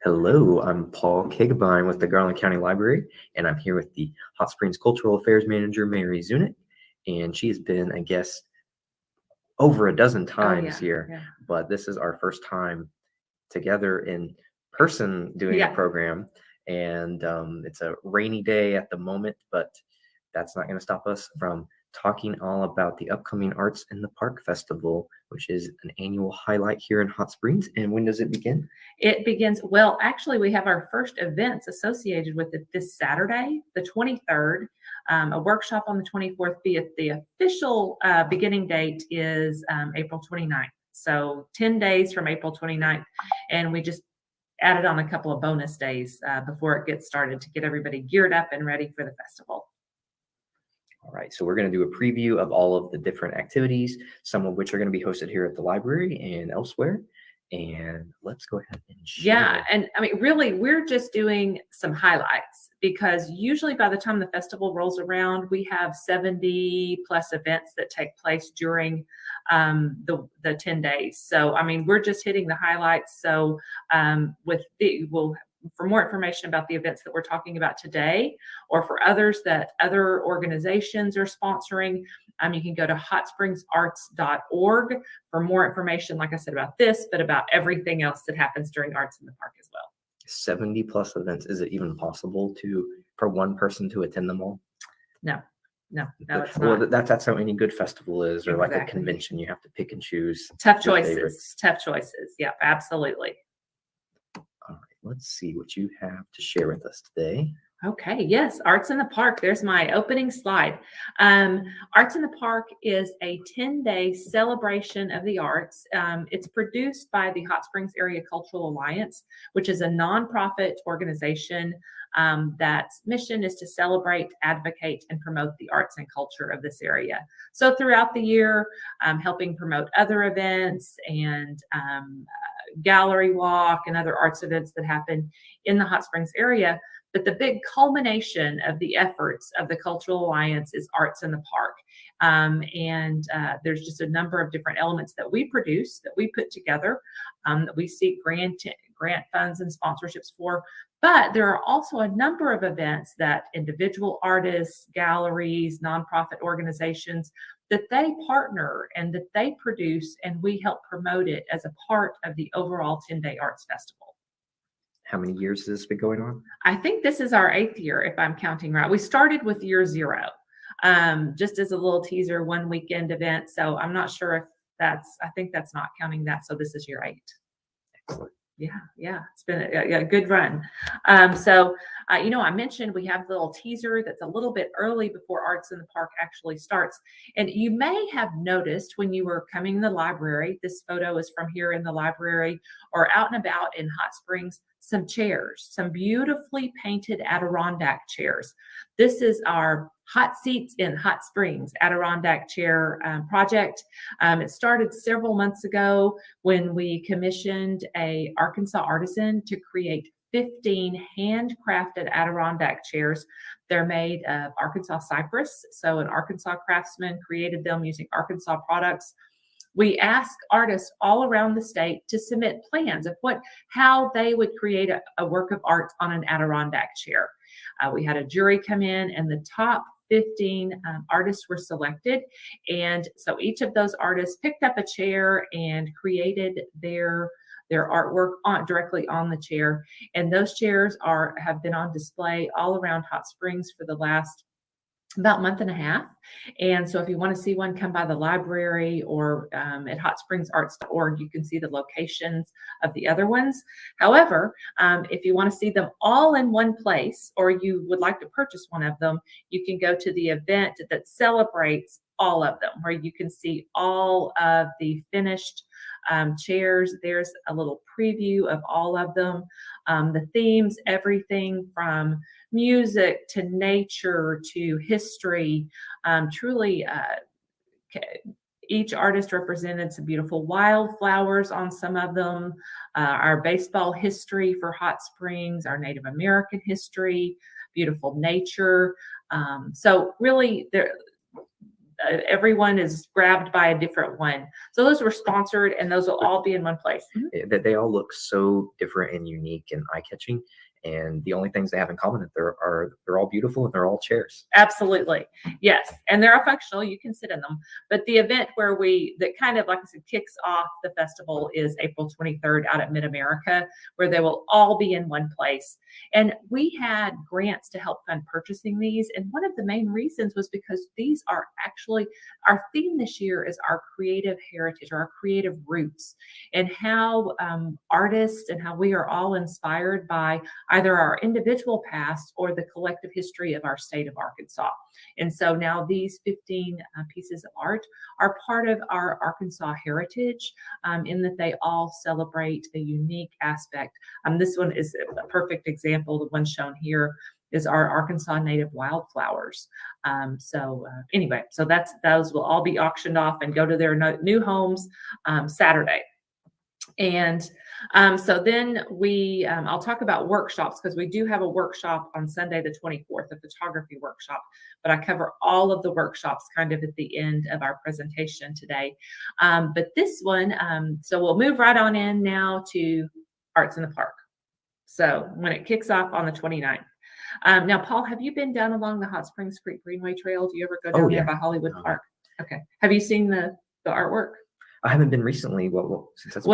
Hello, I'm Paul Kagabine with the Garland County Library, and I'm here with the Hot Springs Cultural Affairs Manager, Mary Zunick, and she has been a guest over a dozen times here, but this is our first time together in person doing a program, and it's a rainy day at the moment, but that's not going to stop us from talking all about the upcoming Arts in the Park Festival, which is an annual highlight here in Hot Springs. And when does it begin? It begins, well, actually, we have our first events associated with it this Saturday, the 23rd, a workshop on the 24th. The official beginning date is April 29th. So 10 days from April 29th. And we just added on a couple of bonus days before it gets started to get everybody geared up and ready for the festival. All right, so we're going to do a preview of all of the different activities, some of which are going to be hosted here at the library and elsewhere. And let's go ahead and share. Yeah, and I mean, really, we're just doing some highlights because usually by the time the festival rolls around, we have 70 plus events that take place during the 10 days. So, I mean, we're just hitting the highlights. So for more information about the events that we're talking about today, or for others that other organizations are sponsoring, you can go to hotspringsarts.org for more information, like I said, about this, but about everything else that happens during Arts in the Park as well. 70 plus events. Is it even possible for one person to attend them all? No, it's well, not. That's how any good festival is, or like a convention. You have to pick and choose. Tough choices. Yeah, absolutely. All right, let's see what you have to share with us today. Okay, yes, Arts in the Park. There's my opening slide. Arts in the Park is a 10-day celebration of the arts. It's produced by the Hot Springs Area Cultural Alliance, which is a nonprofit organization that's mission is to celebrate, advocate, and promote the arts and culture of this area. So throughout the year, helping promote other events and gallery walk and other arts events that happen in the Hot Springs area. But the big culmination of the efforts of the Cultural Alliance is Arts in the Park. There's just a number of different elements that we produce, that we put together, that we seek grant funds and sponsorships for. But there are also a number of events that individual artists, galleries, nonprofit organizations, that they partner and that they produce, and we help promote it as a part of the overall 10-day arts festival. How many years has this been going on? I think this is our 8th year, if I'm counting right. We started with year 0, just as a little teaser, one weekend event. So I'm not sure if I think that's not counting that. So this is year 8. Excellent. Yeah, it's been a good run. I mentioned we have the little teaser that's a little bit early before Arts in the Park actually starts. And you may have noticed when you were coming in the library, this photo is from here in the library or out and about in Hot Springs, some chairs, some beautifully painted Adirondack chairs. This is our Hot Seats in Hot Springs Adirondack chair project. It started several months ago when we commissioned an Arkansas artisan to create 15 handcrafted Adirondack chairs. They're made of Arkansas cypress. So an Arkansas craftsman created them using Arkansas products. We ask artists all around the state to submit plans of how they would create a work of art on an Adirondack chair. We had a jury come in, and the top 15 artists were selected. And so each of those artists picked up a chair and created their artwork directly on the chair. And those chairs have been on display all around Hot Springs for the last about month and a half. And so if you want to see one, come by the library or at hotspringsarts.org, you can see the locations of the other ones. However, if you want to see them all in one place, or you would like to purchase one of them, you can go to the event that celebrates all of them, where you can see all of the finished chairs. There's a little preview of all of them. The themes, everything from music to nature to history. Truly, each artist represented some beautiful wildflowers on some of them, our baseball history for Hot Springs, our Native American history, beautiful nature. So really, everyone is grabbed by a different one. So those were sponsored, and those will all be in one place. That they all look so different and unique and eye-catching. And the only things they have in common is they're all beautiful and they're all chairs. Absolutely. Yes. And they're all functional. You can sit in them. But the event that kind of, like I said, kicks off the festival is April 23rd out at Mid-America, where they will all be in one place. And we had grants to help fund purchasing these. And one of the main reasons was because these are actually, our theme this year is our creative heritage, or our creative roots, and how artists and how we are all inspired by either our individual past or the collective history of our state of Arkansas. And so now these 15 pieces of art are part of our Arkansas heritage, in that they all celebrate a unique aspect. This one is a perfect example. The one shown here is our Arkansas native wildflowers. Anyway, so those will all be auctioned off and go to their new homes Saturday. And so then I'll talk about workshops, because we do have a workshop on Sunday the 24th, a photography workshop, but I cover all of the workshops kind of at the end of our presentation today. But this one, so we'll move right on in now to Arts in the Park. So when it kicks off on the 29th. Now, Paul, have you been down along the Hot Springs Creek Greenway Trail? Do you ever go down there by Hollywood Park? Okay. Have you seen the artwork? I haven't been recently. Since that's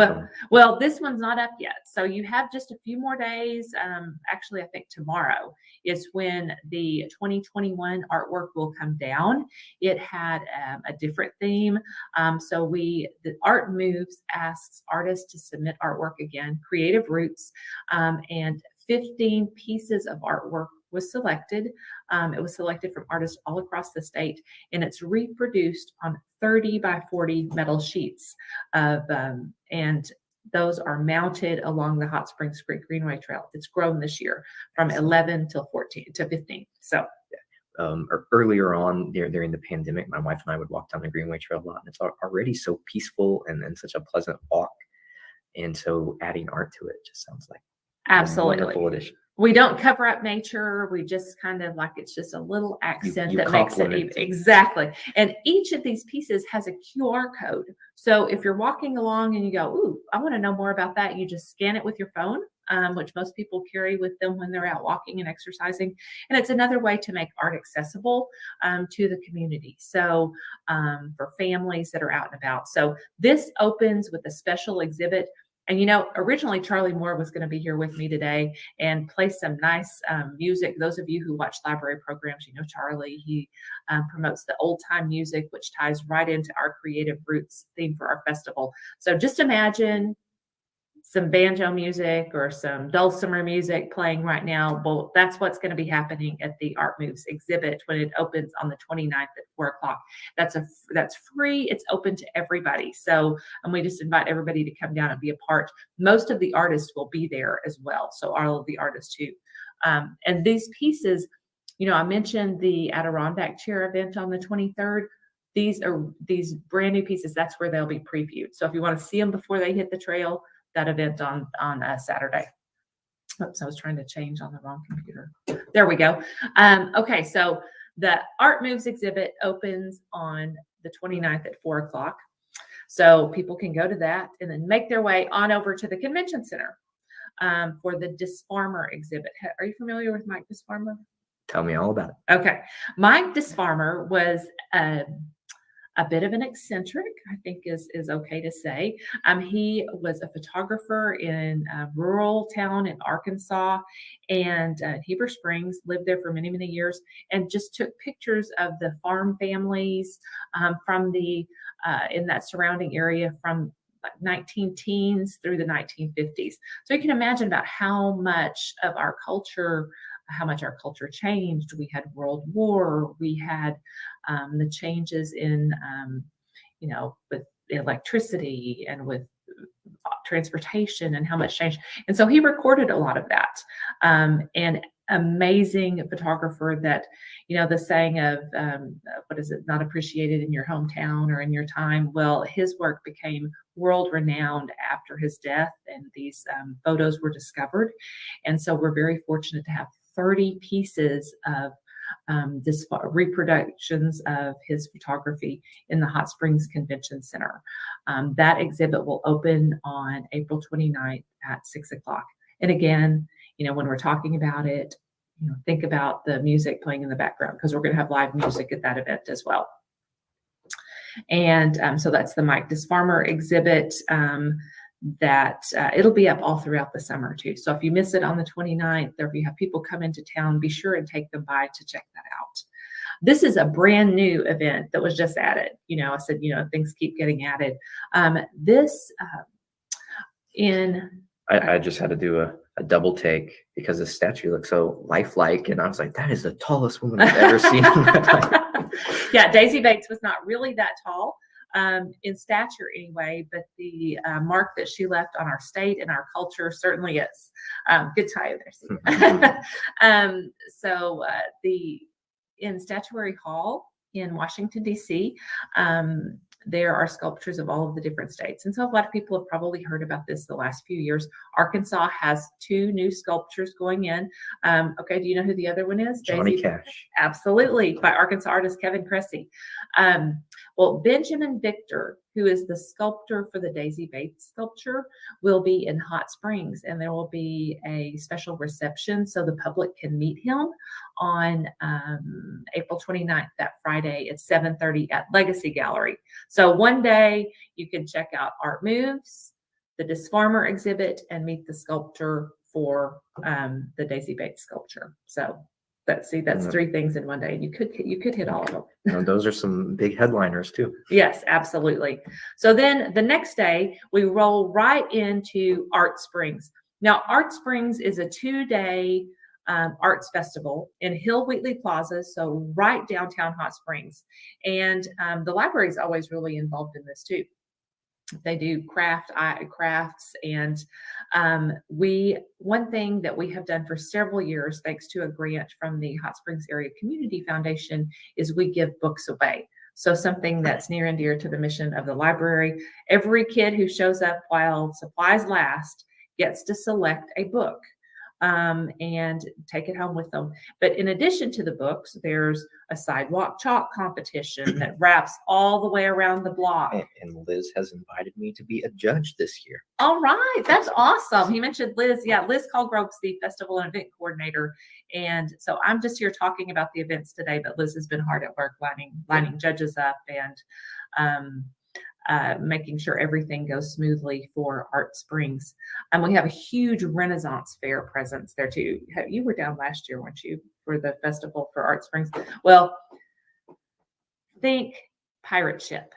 well, this one's not up yet. So you have just a few more days. Actually, I think tomorrow is when the 2021 artwork will come down. It had a different theme. So the Art Moves asks artists to submit artwork again, creative roots, and 15 pieces of artwork was selected. It was selected from artists all across the state, and it's reproduced on 30 by 40 metal sheets and those are mounted along the Hot Springs Creek Greenway Trail. It's grown this year from 11 to 15. So earlier on during the pandemic, my wife and I would walk down the Greenway Trail a lot, and it's already so peaceful and such a pleasant walk. And so adding art to it just sounds like absolutely a wonderful addition. We don't cover up nature. We just kind of like, it's just a little accent that makes it exactly. And each of these pieces has a QR code. So if you're walking along and you go, ooh, I want to know more about that, you just scan it with your phone, which most people carry with them when they're out walking and exercising. And it's another way to make art accessible to the community. So for families that are out and about. So this opens with a special exhibit. And, originally Charlie Moore was going to be here with me today and play some nice music. Those of you who watch library programs, Charlie, he promotes the old time music, which ties right into our creative roots theme for our festival. So just imagine some banjo music or some dulcimer music playing right now. Well, that's what's going to be happening at the Art Moves exhibit when it opens on the 29th at 4:00. That's free. It's open to everybody. So, and we just invite everybody to come down and be a part. Most of the artists will be there as well. So all of the artists too. And these pieces, I mentioned the Adirondack chair event on the 23rd. These brand new pieces. That's where they'll be previewed. So if you want to see them before they hit the trail, that event on Saturday. Oops, I was trying to change on the wrong computer. There we go. Okay, so the Art Moves exhibit opens on the 29th at 4:00. So people can go to that and then make their way on over to the convention center for the Disfarmer exhibit. Are you familiar with Mike Disfarmer? Tell me all about it. Okay. Mike Disfarmer was a bit of an eccentric, I think is okay to say. He was a photographer in a rural town in Arkansas and Heber Springs, lived there for many, many years, and just took pictures of the farm families from in that surrounding area from like 19-teens through the 1950s. So you can imagine about how much our culture changed. We had World War, we had the changes in, with electricity and with transportation and how much changed. And so he recorded a lot of that. And amazing photographer that, the saying of, what is it, not appreciated in your hometown or in your time. Well, his work became world renowned after his death, and these photos were discovered. And so we're very fortunate to have 30 pieces of reproductions of his photography in the Hot Springs Convention Center. That exhibit will open on April 29th at 6 o'clock. And again, when we're talking about it, think about the music playing in the background, because we're going to have live music at that event as well. And so that's the Mike Disfarmer exhibit. That it'll be up all throughout the summer too. So if you miss it on the 29th, or if you have people come into town, be sure and take them by to check that out. This is a brand new event that was just added. I said, things keep getting added. I just had to do a double take because the statue looks so lifelike, and I was like, that is the tallest woman I've ever seen in my life. Yeah, Daisy Bates was not really that tall. In stature anyway, but the mark that she left on our state and our culture certainly is. Good tie there. So in Statuary Hall in Washington, D.C., there are sculptures of all of the different states. And so a lot of people have probably heard about this the last few years. Arkansas has 2 new sculptures going in. Okay, do you know who the other one is? Johnny Cash. Absolutely, by Arkansas artist Kevin Cressy. Well, Benjamin Victor, who is the sculptor for the Daisy Bates sculpture, will be in Hot Springs, and there will be a special reception so the public can meet him on April 29th, that Friday at 7:30 at Legacy Gallery. So one day you can check out Art Moves, the Disfarmer exhibit, and meet the sculptor for the Daisy Bates sculpture. So that's 3 things in one day, and you could hit all of them. Those are some big headliners too. Yes, absolutely. So then the next day we roll right into Art Springs. Now, Art Springs is a 2-day arts festival in Hill Wheatley Plaza, so right downtown Hot Springs. And the library is always really involved in this too. They do crafts, and one thing that we have done for several years, thanks to a grant from the Hot Springs Area Community Foundation, is we give books away. So something that's near and dear to the mission of the library. Every kid who shows up while supplies last gets to select a book and take it home with them. But in addition to the books, there's a sidewalk chalk competition that wraps all the way around the block. And Liz has invited me to be a judge this year. All right, that's awesome. He mentioned Liz. Yeah, Liz Colgrove's the festival and event coordinator. And so I'm just here talking about the events today, but Liz has been hard at work lining judges up and making sure everything goes smoothly for Art Springs. And we have a huge Renaissance Fair presence there too. You were down last year, weren't you, for the festival for Art Springs? Well, think pirate ship,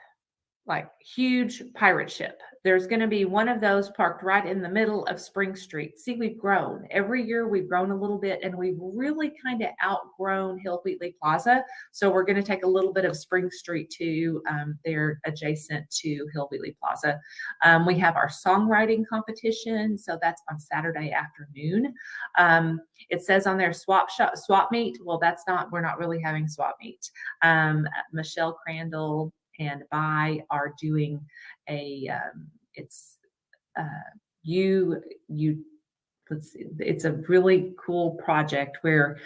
like huge pirate ship. There's going to be one of those parked right in the middle of Spring Street. See, we've grown. Every year we've grown a little bit, and we've really kind of outgrown Hill Wheatley Plaza. So we're going to take a little bit of Spring Street too. They're adjacent to Hill Wheatley Plaza. We have our songwriting competition. So that's on Saturday afternoon. It says on there swap meet. Well, we're not really having swap meet. Michelle Crandall and are doing it's a really cool project where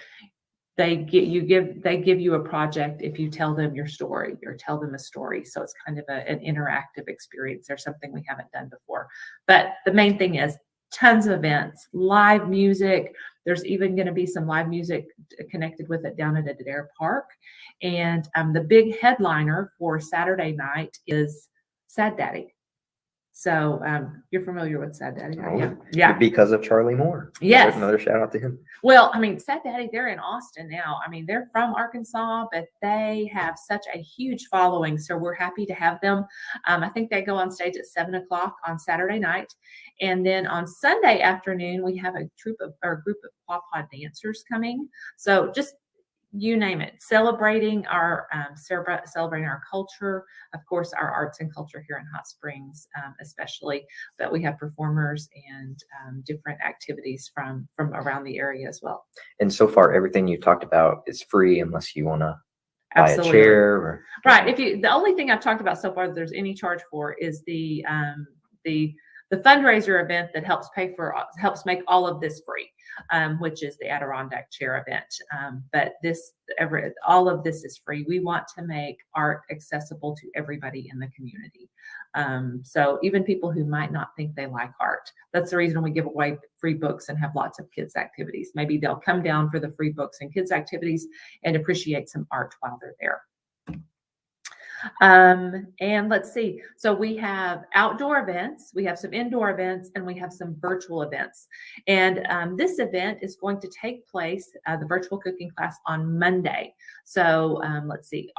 they give you a project if you tell them your story or tell them a story. So it's kind of an interactive experience. There's something we haven't done before, but the main thing is tons of events, live music. There's even going to be some live music connected with it down at Adirondack Park. And the big headliner for Saturday night is Sad Daddy. So you're familiar with Sad Daddy, right? Oh, yeah. Because of Charlie Moore. Yes. Another shout out to him. Well, I mean, Sad Daddy, they're in Austin now. I mean, they're from Arkansas, but they have such a huge following. So we're happy to have them. I think they go on stage at 7 o'clock on Saturday night. And then on Sunday afternoon, we have a group of quad dancers coming. So just, you name it, celebrating our culture, of course, our arts and culture here in Hot Springs, especially. But we have performers and different activities from around the area as well. And so far, everything you talked about is free unless you want to buy a chair. Or, right. The only thing I've talked about so far that there's any charge for is the the fundraiser event that helps make all of this free, which is the Adirondack chair event. But all of this is free. We want to make art accessible to everybody in the community. So even people who might not think they like art, that's the reason we give away free books and have lots of kids activities. Maybe they'll come down for the free books and kids activities and appreciate some art while they're there. And let's see. So we have outdoor events, we have some indoor events, and we have some virtual events. And this event is going to take place, the virtual cooking class, on Monday. So let's see.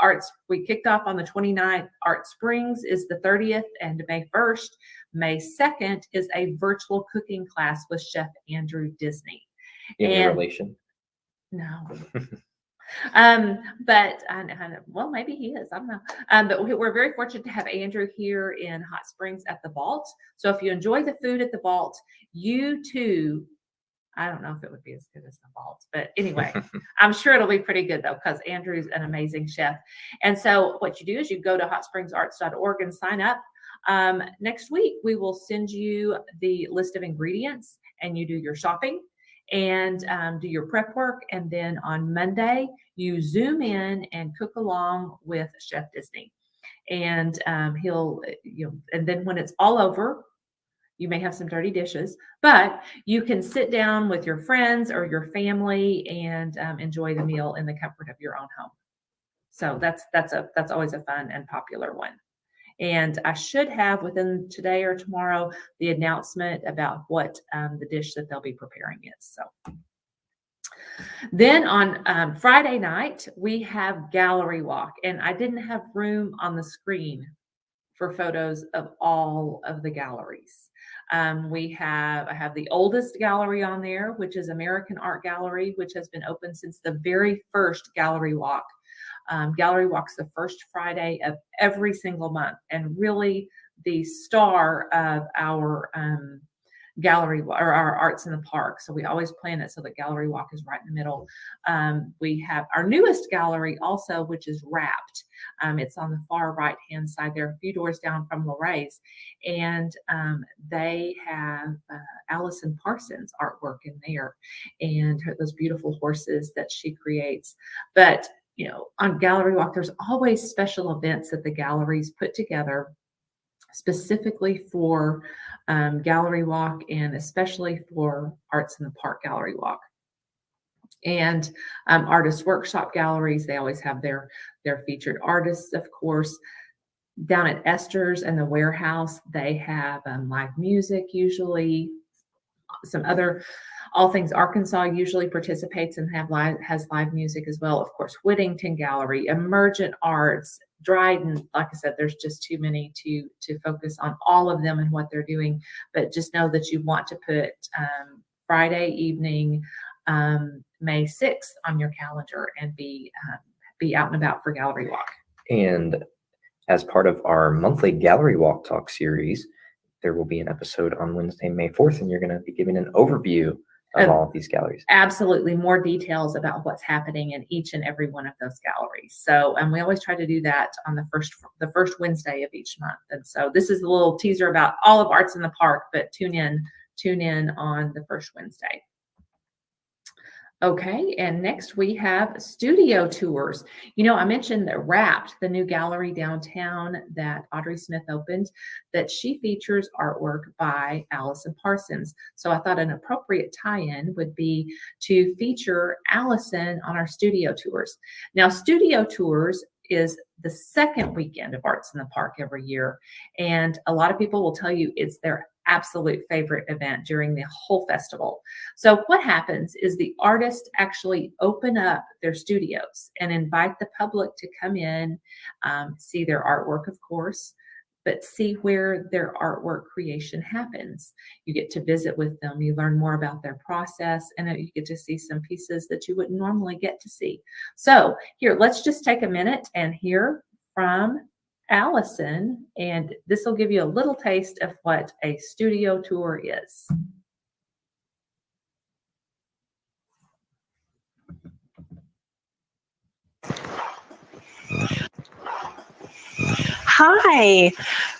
We kicked off on the 29th. Art Springs is the 30th and May 1st. May 2nd is a virtual cooking class with Chef Andrew Disney. Any relation? No. But well, maybe he is. I don't know. But we're very fortunate to have Andrew here in Hot Springs at the Vault. So if you enjoy the food at the Vault, you too. I don't know if it would be as good as the Vault, but anyway, I'm sure it'll be pretty good though, because Andrew's an amazing chef. And so what you do is you go to hotspringsarts.org and sign up. Next week, we will send you the list of ingredients and you do your shopping and do your prep work. And then on Monday, you Zoom in and cook along with Chef Disney. And and then when it's all over, you may have some dirty dishes, but you can sit down with your friends or your family and enjoy the meal in the comfort of your own home. So that's always a fun and popular one. And I should have within today or tomorrow the announcement about what the dish that they'll be preparing is. So then on Friday night, we have gallery walk, and I didn't have room on the screen for photos of all of the galleries. I have the oldest gallery on there, which is American Art Gallery, which has been open since the very first gallery walk. Gallery walk's the first Friday of every single month, and really the star of our gallery or our Arts in the Park. So we always plan it so that gallery walk is right in the middle. We have our newest gallery also, which is Wrapped. It's on the far right hand side there, a few doors down from Lorraine's, and they have Allison Parsons artwork in there and those beautiful horses that she creates. But on gallery walk, there's always special events that the galleries put together specifically for gallery walk and especially for Arts in the Park gallery walk. And artist workshop galleries, they always have their featured artists, of course. Down at Esther's and the Warehouse, they have live music usually. Some other All Things Arkansas usually participates and has live music as well. Of course, Whittington Gallery, Emergent Arts, Dryden. Like I said, there's just too many to focus on all of them and what they're doing. But just know that you want to put Friday evening, May 6th on your calendar and be out and about for gallery walk. And as part of our monthly gallery walk talk series, there will be an episode on Wednesday, May 4th, and you're going to be giving an overview of all of these galleries. Absolutely. More details about what's happening in each and every one of those galleries. So, and we always try to do that on the first Wednesday of each month. And so this is a little teaser about all of Arts in the Park, but tune in on the first Wednesday. Okay, and next we have studio tours. I mentioned that Wrapped, the new gallery downtown that Audrey Smith opened, that she features artwork by Allison Parsons. So I thought an appropriate tie-in would be to feature Allison on our studio tours. Now, studio tours is the second weekend of Arts in the Park every year, and a lot of people will tell you it's their absolute favorite event during the whole festival. So what happens is the artists actually open up their studios and invite the public to come in, see their artwork, of course, but see where their artwork creation happens. You get to visit with them, you learn more about their process, and you get to see some pieces that you wouldn't normally get to see. So here, let's just take a minute and hear from Allison, and this will give you a little taste of what a studio tour is. Hi,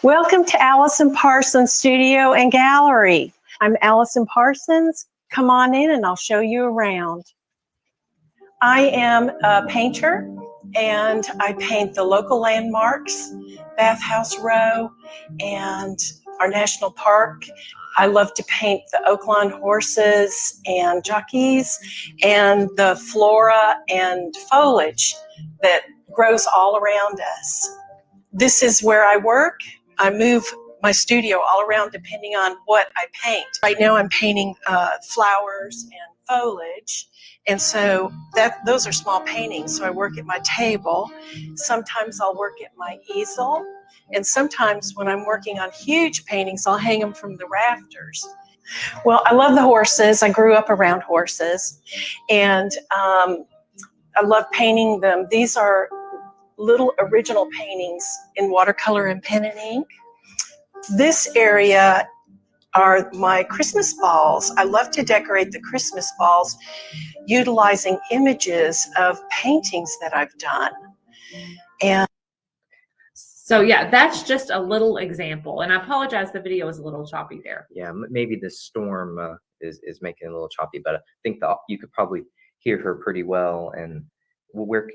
welcome to Allison Parsons Studio and Gallery. I'm Allison Parsons. Come on in and I'll show you around. I am a painter and I paint the local landmarks, Bathhouse Row, and our national park. I love to paint the Oaklawn horses and jockeys and the flora and foliage that grows all around us. This is where I work. I move my studio all around depending on what I paint. Right now I'm painting flowers and foliage, and so those are small paintings. So I work at my table. Sometimes I'll work at my easel, and sometimes when I'm working on huge paintings, I'll hang them from the rafters. Well, I love the horses. I grew up around horses, and I love painting them. These are little original paintings in watercolor and pen and ink. This area are my Christmas balls. I love to decorate the Christmas balls utilizing images of paintings that I've done. And so yeah, that's just a little example. And I apologize, the video is a little choppy there. Yeah, maybe the storm is making it a little choppy, but I think that you could probably hear her pretty well. And where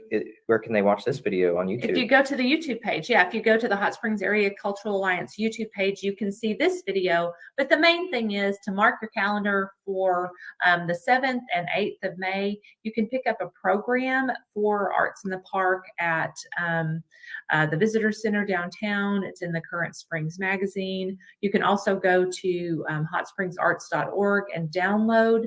can they watch this video on YouTube? If you go to the YouTube page, if you go to the Hot Springs Area Cultural Alliance YouTube page, you can see this video. But the main thing is to mark your calendar for the 7th and 8th of May. You can pick up a program for Arts in the Park at the Visitor Center downtown. It's in the Current Springs magazine. You can also go to hotspringsarts.org and download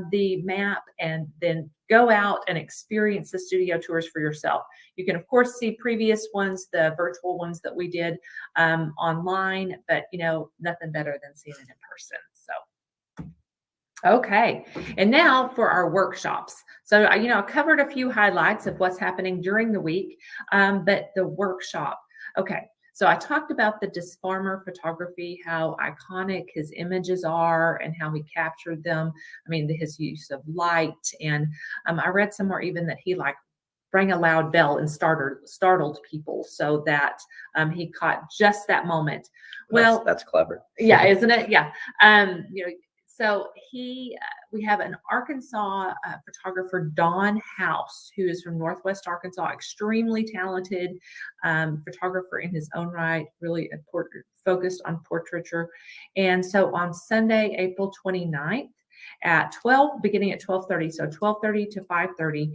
the map and then go out and experience the studio tours for yourself. You can, of course, see previous ones, the virtual ones that we did online, but, nothing better than seeing it in person. So, okay. And now for our workshops. So, I covered a few highlights of what's happening during the week, but the workshop. Okay. So I talked about the Disfarmer photography, how iconic his images are and how he captured them. I mean, his use of light. And I read somewhere even that he rang a loud bell and startled people so that he caught just that moment. Well, that's clever. Yeah, isn't it? Yeah. So we have an Arkansas photographer, Don House, who is from Northwest Arkansas, extremely talented photographer in his own right, really focused on portraiture. And so on Sunday, April 29th, beginning at 12:30, so 12:30 to 5:30,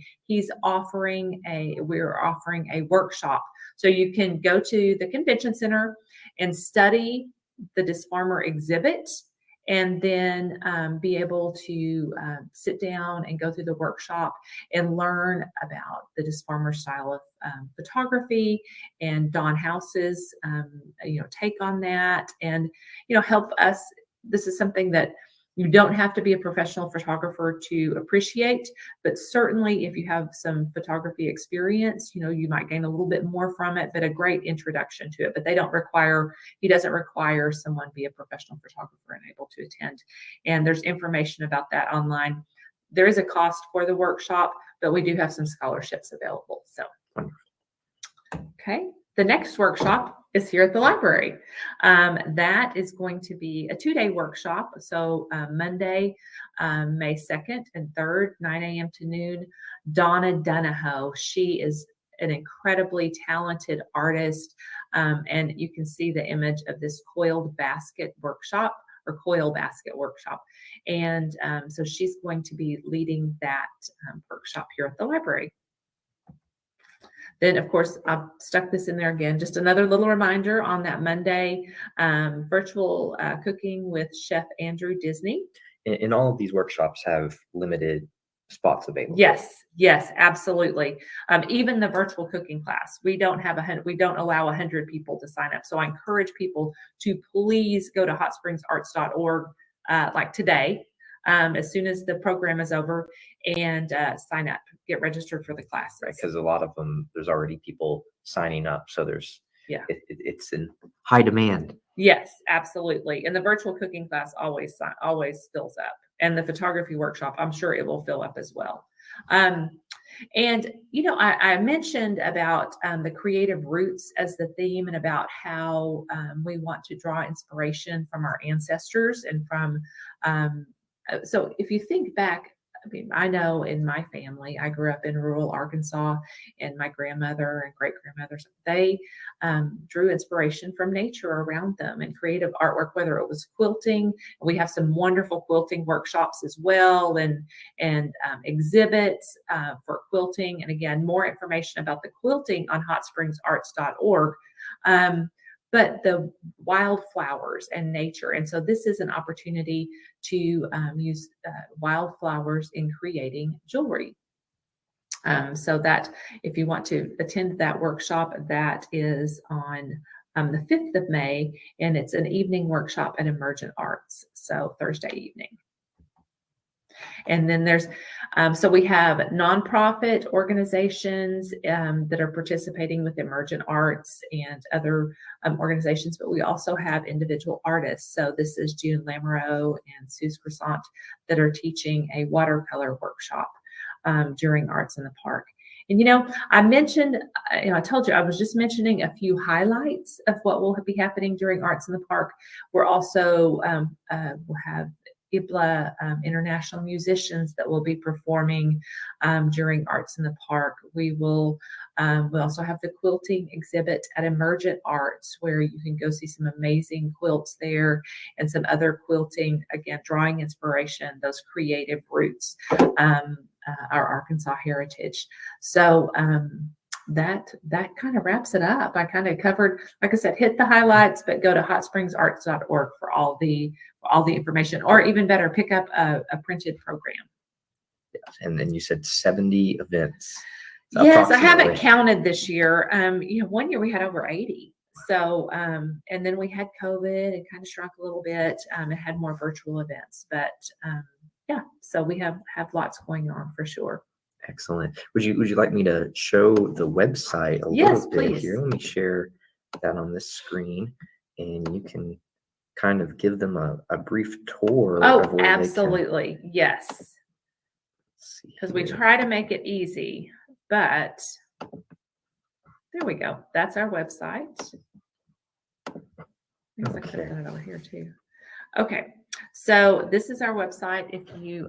we're offering a workshop. So you can go to the convention center and study the Disfarmer exhibit, and then be able to sit down and go through the workshop and learn about the Disfarmer style of photography and Don House's take on that, and help us. This is something that you don't have to be a professional photographer to appreciate, but certainly if you have some photography experience, you might gain a little bit more from it, but a great introduction to it. But he doesn't require someone to be a professional photographer and able to attend. And there's information about that online. There is a cost for the workshop, but we do have some scholarships available. So, okay. The next workshop is here at the library. That is going to be a 2-day workshop. So Monday, May 2nd and 3rd, 9 a.m. to noon. Donna Donahoe. She is an incredibly talented artist. And you can see the image of this coil basket workshop. And so she's going to be leading that workshop here at the library. Then, of course, I've stuck this in there again. Just another little reminder on that Monday, virtual cooking with Chef Andrew Disney. And all of these workshops have limited spots available. Yes, absolutely. Even the virtual cooking class, we don't allow 100 people to sign up. So I encourage people to please go to hotspringsarts.org like today, as soon as the program is over, and sign up, get registered for the classes. Right, because a lot of them, there's already people signing up, so it's in high demand. Yes, absolutely. And the virtual cooking class always fills up. and the photography workshop, I'm sure it will fill up as well. And, you know, I mentioned about the creative roots as the theme, and about how we want to draw inspiration from our ancestors and from, so if you think back, I mean, I know in my family, I grew up in rural Arkansas, and my grandmother and great grandmothers, they drew inspiration from nature around them and creative artwork, whether it was quilting. We have some wonderful quilting workshops as well, and exhibits for quilting. And again, more information about the quilting on hotspringsarts.org. But the wildflowers and nature. And so this is an opportunity to use wildflowers in creating jewelry. So that if you want to attend that workshop, that is on the 5th of May, and it's an evening workshop at Emergent Arts, so Thursday evening. And then there's, so we have nonprofit organizations that are participating with Emergent Arts and other organizations, but we also have individual artists. So this is June Lamoureux and Suze Croissant that are teaching a watercolor workshop during Arts in the Park. And, you know, I mentioned, you know, I told you, I was just mentioning a few highlights of what will be happening during Arts in the Park. We're also, we'll have IBLA international musicians that will be performing during Arts in the Park. We will we also have the quilting exhibit at Emergent Arts, where you can go see some amazing quilts there, and some other quilting, again, drawing inspiration, those creative roots, our Arkansas heritage. So that kind of wraps it up. I kind of covered, like I said, hit the highlights, but go to hotspringsarts.org for all the information, or even better, pick up a printed program. And then you said 70 events. Yes, I haven't counted this year. You know, one year we had over 80. So, and then we had COVID and kind of shrunk a little bit. It had more virtual events, but yeah, so we have lots going on for sure. Excellent. Would you like me to show the website a little bit here? Let me share that on this screen, and you can kind of give them a brief tour. Oh, of where absolutely. Yes. Because we try to make it easy, but there we go. That's our website. I could have done it over here too. Okay. So this is our website. If you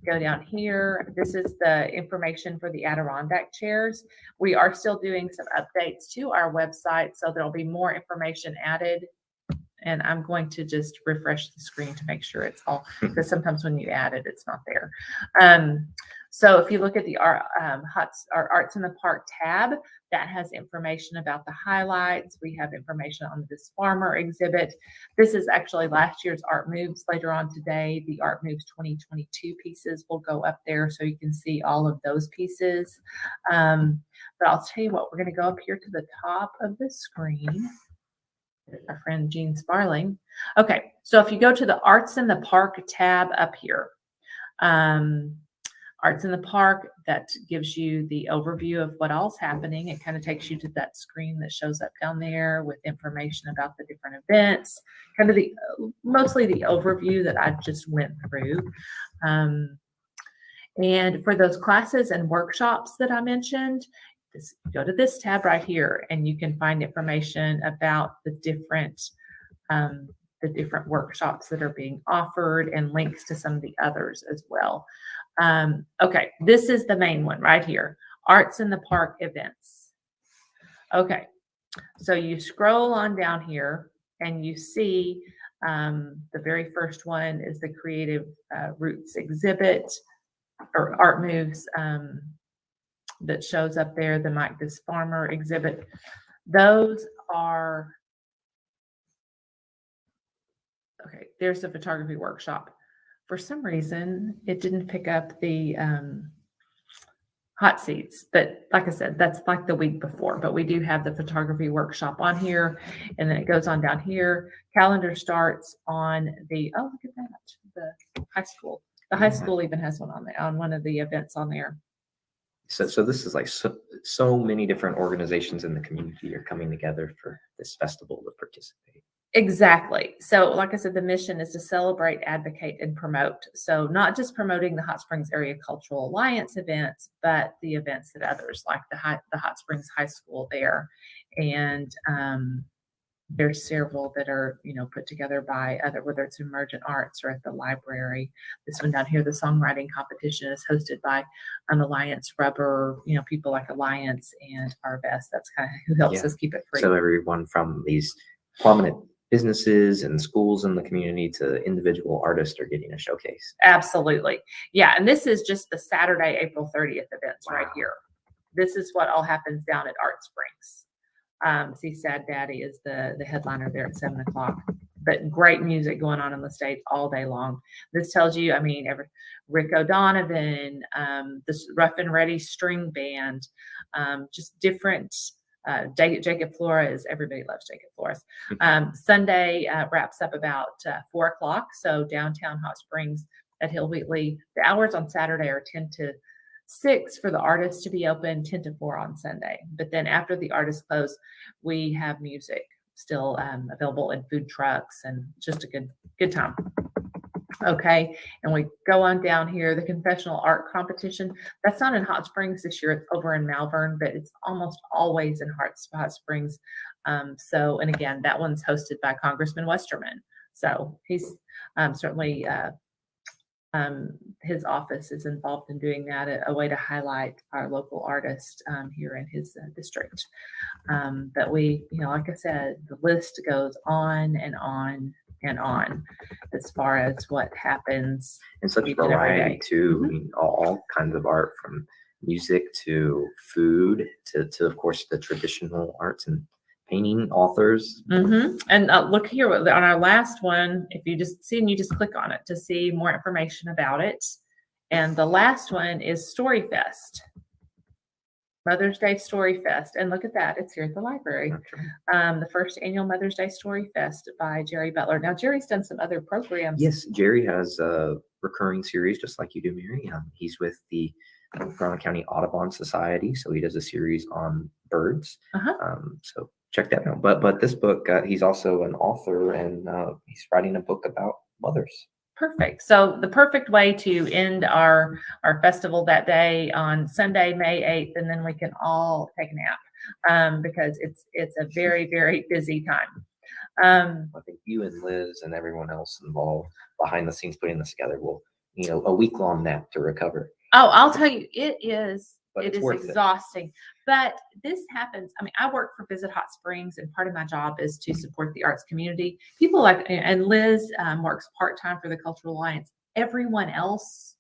go down here, this is the information for the Adirondack chairs. We are still doing some updates to our website, so there'll be more information added. And I'm going to just refresh the screen to make sure it's all, because sometimes when you add it, it's not there. So if you look at the Arts in the Park tab, that has information about the highlights. We have information on the Disfarmer exhibit. This is actually last year's Art Moves. Later on today, the Art Moves 2022 pieces will go up there, so you can see all of those pieces. But I'll tell you what, we're going to go up here to the top of the screen. Our friend Jean Sparling. Okay, so if you go to the Arts in the Park tab up here, Arts in the Park, that gives you the overview of what all's happening. It kind of takes you to that screen that shows up down there with information about the different events, kind of the mostly the overview that I just went through. And for those classes and workshops that I mentioned, go to this tab right here, and you can find information about the different workshops that are being offered, and links to some of the others as well. Okay, this is the main one right here, Arts in the Park events. Okay, so you scroll on down here and you see the very first one is the Creative Roots exhibit, or Art Moves, that shows up there, the Mike Disfarmer exhibit. Those are, okay, there's the photography workshop. For some reason, it didn't pick up the hot seats, but like I said, that's like the week before, but we do have the photography workshop on here, and then it goes on down here. Calendar starts on the, oh, look at that, the high school. The high school even has one on there, on one of the events on there. So this is like so many different organizations in the community are coming together for this festival to participate. Exactly. So, like I said, the mission is to celebrate, advocate, and promote. So, not just promoting the Hot Springs Area Cultural Alliance events, but the events that others like the Hot Springs High School there, and there's several that are put together by other, whether it's Emergent Arts or at the library. This one down here, the Songwriting Competition, is hosted by an Alliance Rubber, people like Alliance and Arvest. That's kind of who helps us keep it free. So everyone from these prominent businesses and schools in the community to individual artists are getting a showcase. Absolutely. Yeah. And this is just the Saturday, April 30th events right here. This is what all happens down at Art Springs. See, Sad Daddy is the headliner there at 7 o'clock. But great music going on in the state all day long. This tells you, Rick O'Donovan, this Rough and Ready String Band, just different. Jacob Flores, everybody loves Jacob Flores. Sunday wraps up about 4 o'clock. So downtown Hot Springs at Hill Wheatley. The hours on Saturday are 10 to 6 for the artists to be open, 10 to 4 on Sunday. But then after the artists close, we have music still available in food trucks, and just a good time. Okay, and we go on down here, the Confessional Art Competition. That's not in Hot Springs this year. It's over in Malvern, but it's almost always in Hot Springs. And again, that one's hosted by Congressman Westerman. So he's certainly, his office is involved in doing that, a way to highlight our local artists here in his district. But we, like I said, the list goes on and on and on as far as what happens. And such variety too. I mean, all kinds of art, from music to food to of course the traditional arts and painting authors. And look here on our last one, if you just see, and you just click on it to see more information about it. And the last one is Story Fest. Mother's Day Story Fest. And look at that. It's here at the library. The first annual Mother's Day Story Fest by Jerry Butler. Now, Jerry's done some other programs. Yes, Jerry has a recurring series just like you do, Mary. He's with the Garland County Audubon Society, so he does a series on birds. So check that out. But this book, he's also an author, and he's writing a book about mothers. Perfect. So the perfect way to end our festival that day on Sunday, May 8th, and then we can all take a nap because it's a very, very busy time. I think you and Liz and everyone else involved behind the scenes putting this together will, a week-long nap to recover. Oh, I'll tell you, it is exhausting. But this happens. I work for Visit Hot Springs, and part of my job is to support the arts community. People and Liz works part-time for the Cultural Alliance. Everyone else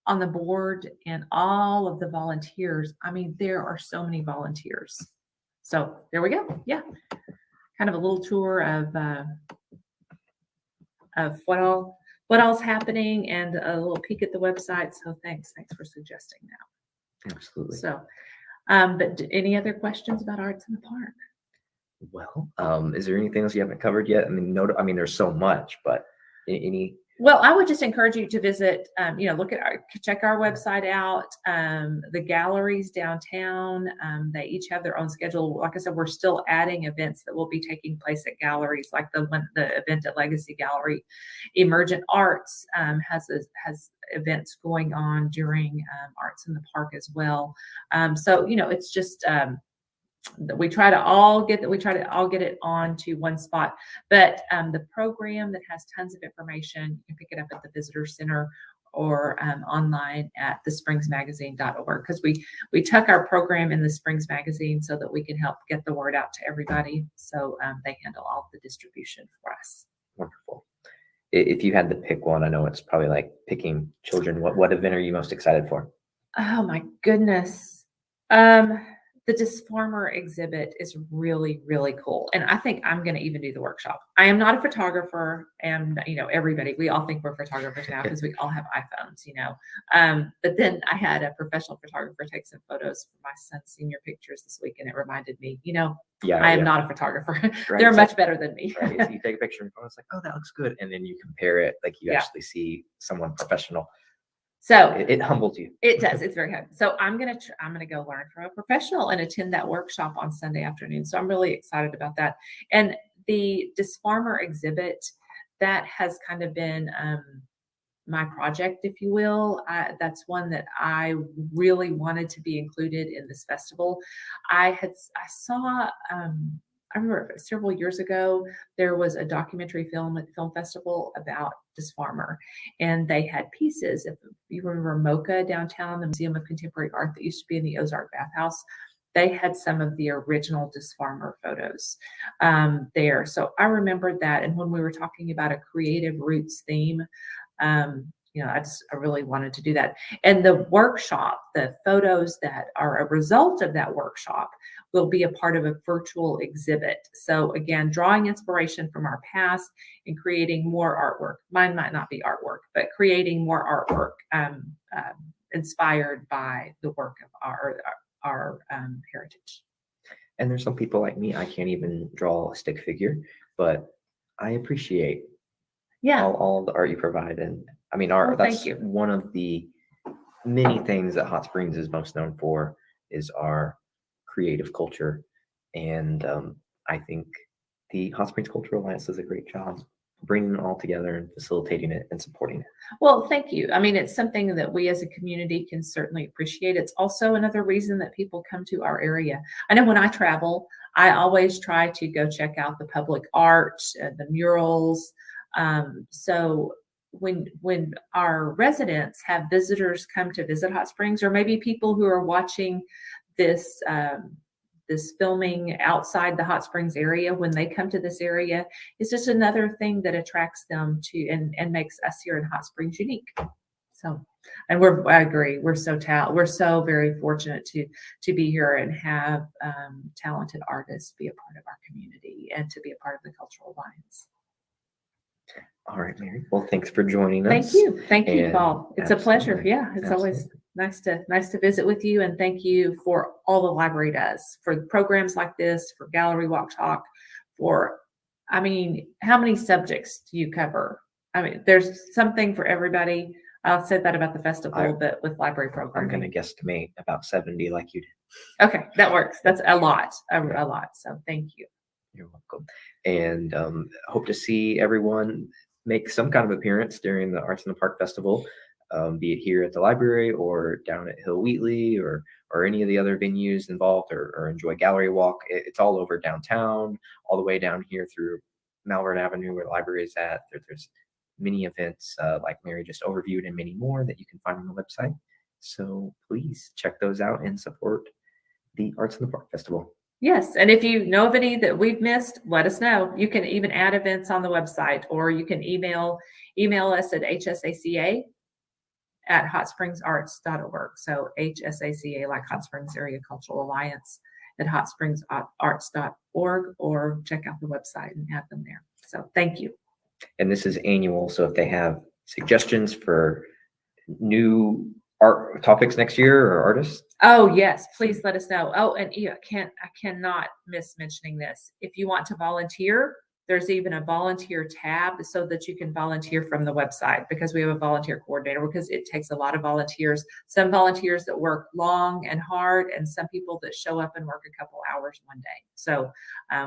on the board and all of the volunteers, there are so many volunteers. So there we go. Yeah. Kind of a little tour of what all's happening, and a little peek at the website. So thanks for suggesting that. Absolutely. So, but any other questions about arts in the park? Well, is there anything else you haven't covered yet? There's so much, but any? Well, I would just encourage you to visit, check our website out, the galleries downtown. They each have their own schedule. Like I said, we're still adding events that will be taking place at galleries, like the event at Legacy Gallery. Emergent Arts has events going on during Arts in the Park as well. So it's just we try to all get it onto one spot. But the program that has tons of information, you can pick it up at the Visitor Center or online at thespringsmagazine.org, because we tuck our program in the Springs Magazine so that we can help get the word out to everybody. So they handle all the distribution for us. Wonderful. If you had to pick one, I know it's probably like picking children. What event are you most excited for? Oh my goodness. The Disfarmer exhibit is really, really cool. And I think I'm going to even do the workshop. I am not a photographer, and, everybody, we all think we're photographers now because we all have iPhones, but then I had a professional photographer take some photos for my son's senior pictures this week, and it reminded me, I am not a photographer. Right. They're much better than me. Right. So you take a picture and it's like, oh, that looks good. And then you compare it, like you actually see someone professional. So it humbles you. It does. It's very hard. So I'm gonna go learn from a professional and attend that workshop on Sunday afternoon. So I'm really excited about that. And the Disfarmer exhibit, that has kind of been my project, if you will. That's one that I really wanted to be included in this festival. I saw, I remember several years ago, there was a documentary film at the film festival about Disfarmer, and they had pieces. If you remember MoCA downtown, the Museum of Contemporary Art that used to be in the Ozark Bathhouse, they had some of the original Disfarmer photos there. So I remembered that. And when we were talking about a creative roots theme, you know, I really wanted to do that. And the workshop, the photos that are a result of that workshop will be a part of a virtual exhibit. So again, drawing inspiration from our past and creating more artwork. Mine might not be artwork, but creating more artwork inspired by the work of our heritage. And there's some people like me, I can't even draw a stick figure, but I appreciate all the art you provide. And I mean, art, Well, that's one of the many things that Hot Springs is most known for, is our creative culture. And I think the Hot Springs Cultural Alliance does a great job bringing it all together and facilitating it and supporting it. Well, thank you. I mean, it's something that we as a community can certainly appreciate. It's also another reason that people come to our area. I know when I travel, I always try to go check out the public art, the murals. So when our residents have visitors come to visit Hot Springs, or maybe people who are watching this this filming outside the Hot Springs area, when they come to this area, it's just another thing that attracts them to and makes us here in Hot Springs unique. So, and I agree, we're so very fortunate to be here and have talented artists be a part of our community and to be a part of the Cultural Alliance. All right, Mary. Well, thanks for joining us. Thank you, Paul. It's a pleasure. Yeah, it's Absolutely. always nice to visit with you, and thank you for all the library does, for programs like this, for Gallery Walk Talk, I mean, how many subjects do you cover? I mean, there's something for everybody. I'll say that about the festival, but with library programming. I'm going to guesstimate about 70 like you did. Okay, that works. That's a lot. So thank you. You're welcome. And hope to see everyone make some kind of appearance during the Arts in the Park Festival, be it here at the library or down at Hill Wheatley or any of the other venues involved, or enjoy Gallery Walk. It's all over downtown, all the way down here through Malvern Avenue where the library is at. There's many events like Mary just overviewed, and many more that you can find on the website. So please check those out and support the Arts in the Park Festival. Yes, and if you know of any that we've missed, let us know. You can even add events on the website, or you can email us at hsaca@hotspringsarts.org. So HSACA, like Hot Springs Area Cultural Alliance, at hotspringsarts.org, or check out the website and add them there. So thank you. And this is annual, so if they have suggestions for new art topics next year or artists. Oh yes, please let us know. Oh, and I cannot miss mentioning this. If you want to volunteer, there's even a volunteer tab so that you can volunteer from the website, because we have a volunteer coordinator, because it takes a lot of volunteers. Some volunteers that work long and hard, and some people that show up and work a couple hours one day. So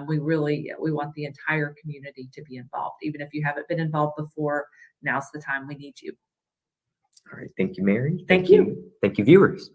we want the entire community to be involved. Even if you haven't been involved before, now's the time. We need you. All right. Thank you, Mary. Thank you. Thank you, viewers.